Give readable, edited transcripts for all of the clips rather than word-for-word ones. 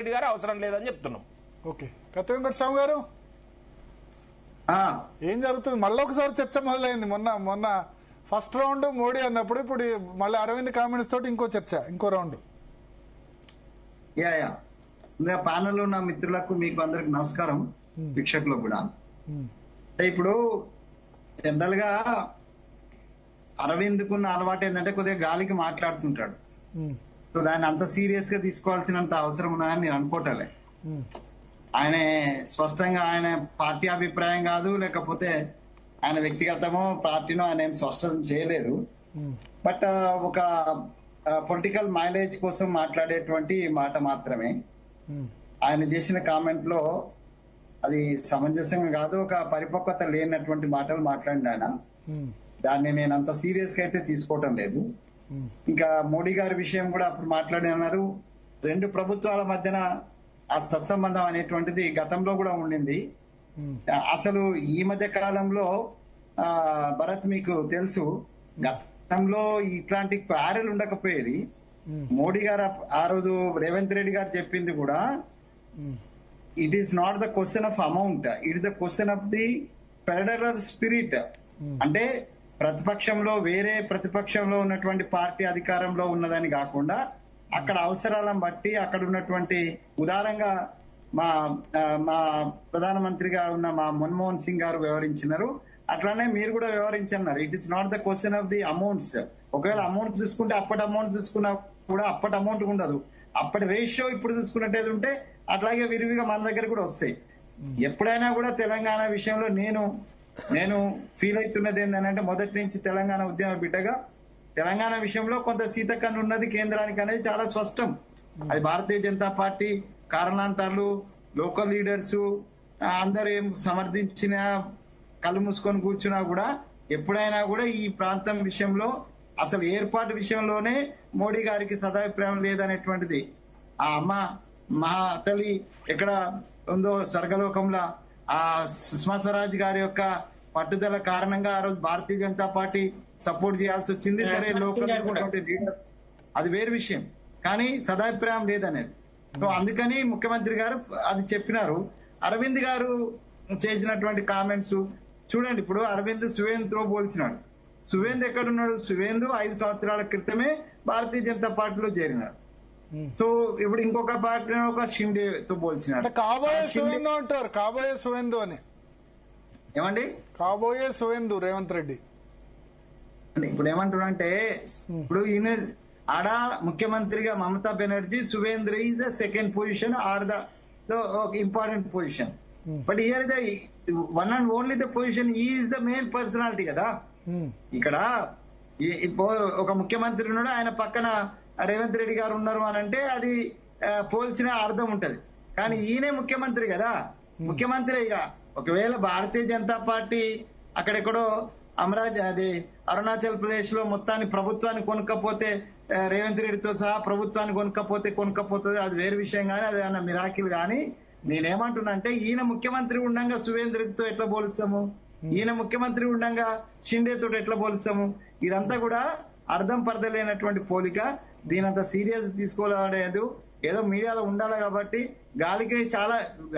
రెడ్డి గారు అవసరం లేదని చెప్తున్నాం. ఓకే, కత్త వెంకటస్వామి గారు ఏం జరుగుతుంది? మళ్ళీ ఒకసారి చర్చ మొదలైంది. మొన్న ఫస్ట్ రౌండ్ మోడీ అన్నప్పుడు, ఇప్పుడు మళ్ళీ అరవింద్ కామెంట్స్ తోటి ఇంకో చర్చ, ఇంకో రౌండ్. ప్యానెల్ ఉన్న మిత్రులకు మీకు అందరికి నమస్కారం, వీక్షకులకు కూడా. ఇప్పుడు జనరల్ గా అరవింద్ కున్న అలవాటు ఏంటంటే కొద్దిగా గాలికి మాట్లాడుతుంటాడు. సో దాన్ని అంత సీరియస్ గా తీసుకోవాల్సినంత అవసరం ఉన్నదని నేను అనుకోవటలే. ఆయన స్పష్టంగా ఆయన పార్టీ అభిప్రాయం కాదు, లేకపోతే ఆయన వ్యక్తిగతమో పార్టీనో ఆయన ఏం స్పష్టం చేయలేదు. బట్ ఒక పొలిటికల్ మైలేజ్ కోసం మాట్లాడేటువంటి మాట మాత్రమే. ఆయన చేసిన కామెంట్ లో అది సమంజసంగా కాదు, ఒక పరిపక్వత లేనటువంటి మాటలు మాట్లాడిన ఆయన. దాన్ని నేను అంత సీరియస్ గా అయితే తీసుకోవటం లేదు. ఇంకా మోడీ గారి విషయం కూడా అప్పుడు మాట్లాడి అన్నారు, రెండు ప్రభుత్వాల మధ్యన ఆ సత్సంబంధం అనేటువంటిది గతంలో కూడా ఉండింది. అసలు ఈ మధ్య కాలంలో భరత్ మీకు తెలుసు, గతంలో ఇట్లాంటి ప్యారెల్ ఉండకపోయేది. మోడీ గారు ఆ రోజు రేవంత్ రెడ్డి గారు చెప్పింది కూడా, it is not the question of amount, it is the question of the federal spirit. అంటే ప్రతిపక్షంలో వేరే ప్రతిపక్షంలో ఉన్నటువంటి పార్టీ అధికారంలో ఉన్నదని కాకుండా అక్కడ అవసరాలను బట్టి అక్కడ ఉన్నటువంటి ఉదారంగా మా ప్రధానమంత్రిగా ఉన్న మా మన్మోహన్ సింగ్ గారు వ్యవహరించినారు. అట్లానే మీరు కూడా వ్యవహరించన్నారు. It is not the question of the amounts. ఒకవేళ అమౌంట్ చూసుకుంటే అప్పటి అమౌంట్ చూసుకున్నా కూడా అప్పటి అమౌంట్ ఉండదు, అప్పటి రేషియో ఇప్పుడు చూసుకున్నట్టయితే ఉంటే అట్లాగే విరివిగా మన దగ్గర కూడా వస్తాయి. ఎప్పుడైనా కూడా తెలంగాణ విషయంలో నేను ఫీల్ అవుతున్నది ఏంటంటే, మొదటి నుంచి తెలంగాణ ఉద్యమ బిడ్డగా తెలంగాణ విషయంలో కొంత సీతకన్ను ఉన్నది కేంద్రానికి అనేది చాలా స్పష్టం. అది Bharatiya Janata party కారణాంతరాలు, local leaders అందరూ ఏం సమర్థించిన కళ్ళు మూసుకొని కూర్చున్నా కూడా ఎప్పుడైనా కూడా ఈ ప్రాంతం విషయంలో అసలు ఏర్పాటు విషయంలోనే మోడీ గారికి సదాభిప్రాయం లేదనేటువంటిది ఆ అమ్మ మహా తల్లి ఎక్కడ ఉందో స్వర్గలోకంలో ఆ సుష్మా స్వరాజ్ గారి యొక్క పట్టుదల కారణంగా ఆ రోజు భారతీయ జనతా పార్టీ సపోర్ట్ చేయాల్సి వచ్చింది. సరే లోకల్ లీడర్ అది వేరు విషయం, కానీ సదాభిప్రాయం లేదనేది. సో అందుకని ముఖ్యమంత్రి గారు అది చెప్పినారు. అరవింద్ గారు చేసినటువంటి కామెంట్స్ చూడండి. ఇప్పుడు అరవింద్ సువేంద్ తో పోల్చినాడు. సువేంద్ ఎక్కడున్నాడు? సువేంద్ 5 సంవత్సరాల క్రితమే భారతీయ జనతా పార్టీలో చేరినాడు. సో ఇప్పుడు ఇంకొక పార్టీ ఒక షిండేతో పోల్చినాడు. కాబోయే సువేందు అంటారు, కాబోయే సువేందు అని. ఏమండి? కాబోయే సువేందు రేవంత్ రెడ్డి. ఇప్పుడు ఏమంటున్నారంటే, ఇప్పుడు ఈయన ఆడ ముఖ్యమంత్రిగా Mamata Banerjee, Suvendra is the second position or the important position. But here the one and only the position is the main personality కదా. ఇక్కడ ఒక ముఖ్యమంత్రి ఉన్నాడు, ఆయన పక్కన రేవంత్ రెడ్డి గారు ఉన్నారు అని అంటే అది పోల్చిన అర్థం ఉంటది. కానీ ఈయనే ముఖ్యమంత్రి కదా, ముఖ్యమంత్రి. ఇక ఒకవేళ భారతీయ జనతా పార్టీ అక్కడెక్కడో అరుణాచల్ ప్రదేశ్ లో మొత్తాన్ని ప్రభుత్వాన్ని కొనుక్కపోతే, రేవంత్ రెడ్డితో సహా ప్రభుత్వాన్ని కొనుక్కపోతుంది, అది వేరే విషయం. కానీ అది అన్న మిరాకిల్. కానీ నేనేమంటున్నా అంటే, ఈయన ముఖ్యమంత్రి ఉండంగా సువేంద్ర రెడ్డితో ఎట్లా పోలుస్తాము, ఈయన ముఖ్యమంత్రి ఉండంగా షిండే తోటి ఎట్లా పోలుస్తాము? ఇదంతా కూడా అర్థం పరదలేనటువంటి పోలిక. దీనంత సీరియస్ తీసుకోలేదు. ఏదో మీడియాలో ఉండాలి కాబట్టి గాలికి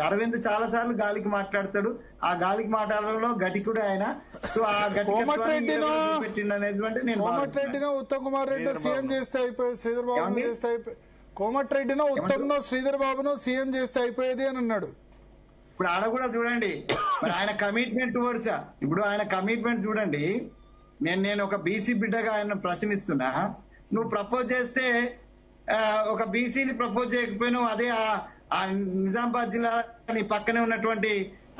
అరవింద్ చాలా సార్లు గాలికి మాట్లాడతాడు. ఆ గాలికి మాట్లాడడంలో గటికుడు ఆయన. సో ఆ కోమటిరెడ్డినో ఉత్తమ్ కుమార్ రెడ్డి సీఎం చేస్తే అయిపోయేది, శ్రీధర్ బాబు చేస్తే అయిపోయి, కోమటిరెడ్డినో ఉత్తమ్నో శ్రీధర్ బాబునో సీఎం చేస్తే అయిపోయేది అని అన్నాడు. ఇప్పుడు ఆడ కూడా చూడండి మరి ఆయన కమిట్మెంట్ టువర్డ్స్. ఇప్పుడు ఆయన కమిట్మెంట్ చూడండి. నేను ఒక బీసీ బిడ్డగా ఆయన ప్రశ్నిస్తున్నా, నువ్వు ప్రపోజ్ చేస్తే ఒక బీసీని ప్రపోజ్ చేయకపోయినావు, అదే ఆ నిజామాబాద్ జిల్లా నీ పక్కనే ఉన్నటువంటి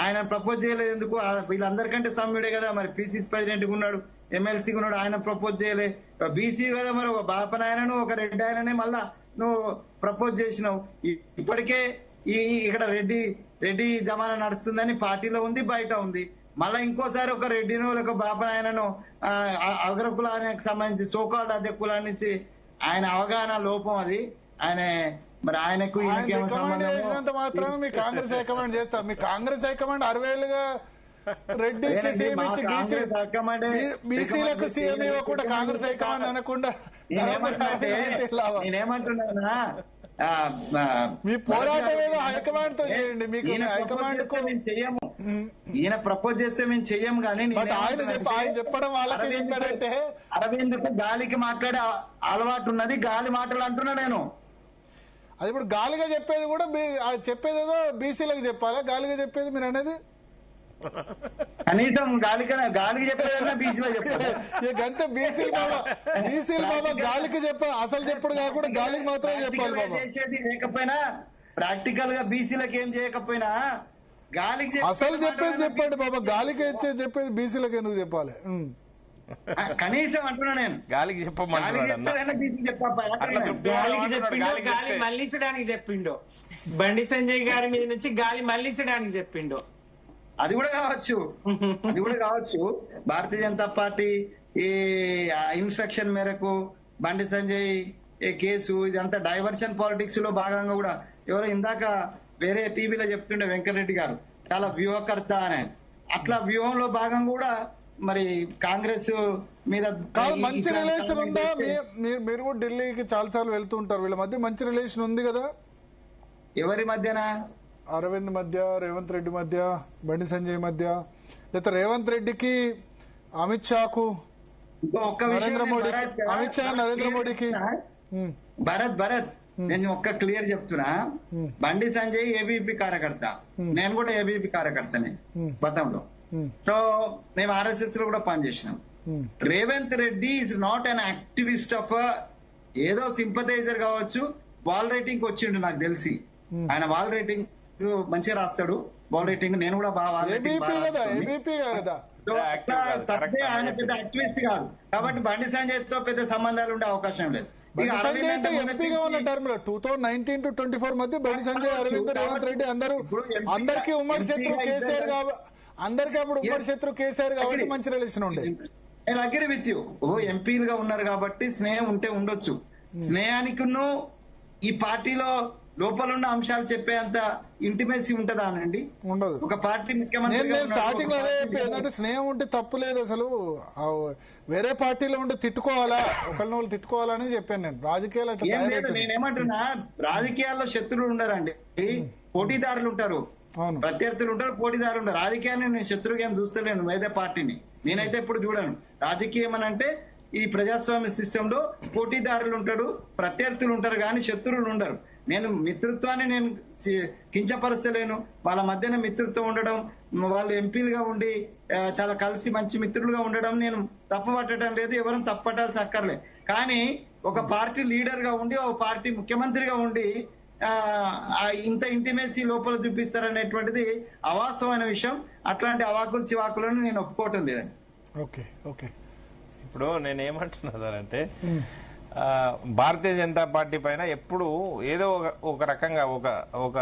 ఆయన ప్రపోజ్ చేయలేదు ఎందుకు? వీళ్ళందరికంటే సమ్యుడే కదా, మరి పీసీసీ ప్రెసిడెంట్ ఉన్నాడు, ఎమ్మెల్సీ ఉన్నాడు, ఆయన ప్రపోజ్ చేయలే. బీసీ కదా, మరి ఒక బాపనాయనను ఒక రెడ్డి ఆయననే మళ్ళా నువ్వు ప్రపోజ్ చేసినావు. ఇప్పటికే ఇక్కడ రెడ్డి జమానా నడుస్తుందని పార్టీలో ఉంది, బయట ఉంది. మళ్ళా ఇంకోసారి ఒక రెడ్డినో లేక బాపనాయనను అగ్రకులానికి సంబంధించి సోకాల్డ్ అద్దె కులాన్ని నుంచి ఆయన అవగాహన లోపం అది. ఆయన మరి ఆయనకు మాత్రం మీ కాంగ్రెస్ హైకమాండ్ చేస్తారు. మీ కాంగ్రెస్ హైకమాండ్ 60 ఏళ్ళుగా రెడ్డికి సీఎం ఇచ్చి బీసీలకు సీఎం ఇవ్వకుండా కాంగ్రెస్ హైకమాండ్ అనకుండా నేనేమంటున్నా మీ పోరాటం ఏదో హైకమాండ్ తో చేయండి. మీకు ఈయన హైకమాండ్ కు మేము చెయ్యము, ఈయన ప్రపోజ్ చేస్తే మేము చెయ్యము. కానీ బట్ ఆయన చెప్పడం వాళ్ళకి ఏంటంటే అరవింద్కు గాలికి మాట్లాడే అలవాటు ఉన్నది, గాలి మాటలు అంటున్నా నేను. అది ఇప్పుడు గాలిగా చెప్పేది కూడా చెప్పేది ఏదో బీసీలకు చెప్పాలా? గాలిగా చెప్పేది మీరు అనేది కనీసం గాలికి చెప్పేదన్నా బీసీలో చెప్పాలి. గంతే బీసీలు బాబా గాలికి అసలు చెప్పుడు కాకుండా గాలికి మాత్రమే చెప్పాలి బాబా. చేసేది లేకపోయినా ప్రాక్టికల్ గా బీసీలకు ఏం చేయకపోయినా గాలికి అసలు చెప్పేది చెప్పండి బాబా. గాలికి చెప్పేది బీసీలకు ఎందుకు చెప్పాలి? కనీసం అంటున్నా నేను గాలికి చెప్పమని గాలికి చెప్పిండో, గాలి మళ్లించడానికి చెప్పిండో, బండి సంజయ్ గారి మీద నుంచి గాలి మళ్లించడానికి చెప్పిండో. అది కూడా కావచ్చు, అది కూడా కావచ్చు. భారతీయ జనతా పార్టీ ఈ ఇన్స్ట్రక్షన్ మేరకు బండి సంజయ్ కేసు ఇదంతా డైవర్షన్ పాలిటిక్స్ లో భాగంగా కూడా ఎవరో ఇందాక వేరే టీవీలో చెప్తుండే వెంకటరెడ్డి గారు చాలా వ్యూహకర్త అని. అట్లా వ్యూహంలో భాగంగా కూడా మరి కాంగ్రెస్ మీద మంచి రిలేషన్ ఉందా? మీరు కూడా ఢిల్లీకి చాలా సార్లు వెళ్తూ ఉంటారు. వీళ్ళ మధ్య మంచి రిలేషన్ ఉంది కదా? ఎవరి మధ్యన? అరవింద్ మధ్య, రేవంత్ రెడ్డి మధ్య, బండి సంజయ్ మధ్య, లేదా రేవంత్ రెడ్డికి అమిత్ షాకు, నరేంద్ర మోడీకి, అమిత్ షా నరేంద్ర మోడీకి. భరత్ నేను ఒక్క క్లియర్ చెప్తున్నా. బండి సంజయ్ ఏబీపీ కార్యకర్త, నేను కూడా ఏబీపీ కార్యకర్తనే గతంలో. సో మేము ఆర్ఎస్ఎస్ లో కూడా పనిచేసినాం. Revanth Reddy is not an activist of ఏదో సింపథైజర్ కావచ్చు. వాల్ రైటింగ్ వచ్చిండు నాకు తెలిసి. ఆయన వాల్ రైటింగ్ మంచిగా రాస్తాడు. వాల్ రైటింగ్ నేను కూడా బాగా ఆయన పెద్ద యాక్టివిస్ట్ కాదు కాబట్టి బండి సంజయ్ తో పెద్ద సంబంధాలు ఉండే అవకాశం లేదు. ఎంపీగా ఉన్న టర్మ్ లో 2019 to 24 మధ్య బండి సంజయ్, అరవింద్, రేవంత్ రెడ్డి అందరికీ ఉమ్మడి శత్రు కేసీఆర్ అందరికీ అప్పుడు ఉమ్మడి శత్రు కేసీఆర్ కాబట్టి మంచి రిలేషన్ ఉండే. నేను అగ్రి విత్ యూ. ఎంపీలుగా ఉన్నారు కాబట్టి స్నేహం ఉంటే ఉండొచ్చు. స్నేహానికి ఈ పార్టీలో లోపల ఉన్న అంశాలు చెప్పేంత ఇంటిమేసీ ఉంటదా అనండి? ఉండదు. ఒక పార్టీ ముఖ్యమంత్రి స్టార్టింగ్ లో అదే ఏంటంటే స్నేహం ఉంటే తప్పు లేదు. అసలు వేరే పార్టీలో ఉంటే తిట్టుకోవాలా, ఒకళ్ళని వాళ్ళు తిట్టుకోవాలని చెప్పాను నేను. రాజకీయాలు నేనేమంటున్నా, రాజకీయాల్లో శత్రువులు ఉండరండి, పోటీదారులు ఉంటారు, ప్రత్యర్థులు ఉంటారు, పోటీదారులు ఉంటారు. రాజకీయాన్ని నేను శత్రువుగా ఏం చూస్తలేను వేరే పార్టీని. నేనైతే ఇప్పుడు చూడను. రాజకీయం అని అంటే ఈ ప్రజాస్వామ్య సిస్టమ్ లో పోటీదారులు ఉంటాడు, ప్రత్యర్థులు ఉంటారు, కానీ శత్రువులు ఉండరు. నేను మిత్రత్వాన్ని నేను కించపరచలేను. వాళ్ళ మధ్యన మిత్రత్వం ఉండడం, వాళ్ళు ఎంపీలుగా ఉండి చాలా కలిసి మంచి మిత్రులుగా ఉండడం నేను తప్పుపట్టడం లేదు, ఎవరైనా తప్పుపట్టాల్సి అక్కర్లే. కానీ ఒక పార్టీ లీడర్ గా ఉండి, ఒక పార్టీ ముఖ్యమంత్రిగా ఉండి ఇంత ఇంటిమేసీ లోపల చూపిస్తారనేటువంటిది అవాస్తవమైన విషయం. అట్లాంటి అవాకులు చివాకులను నేను ఒప్పుకోవటం లేదండి. Okay okay. ఇప్పుడు నేనేమంటున్నా సార్ అంటే భారతీయ జనతా పార్టీ పైన ఎప్పుడు ఏదో ఒక రకంగా ఒక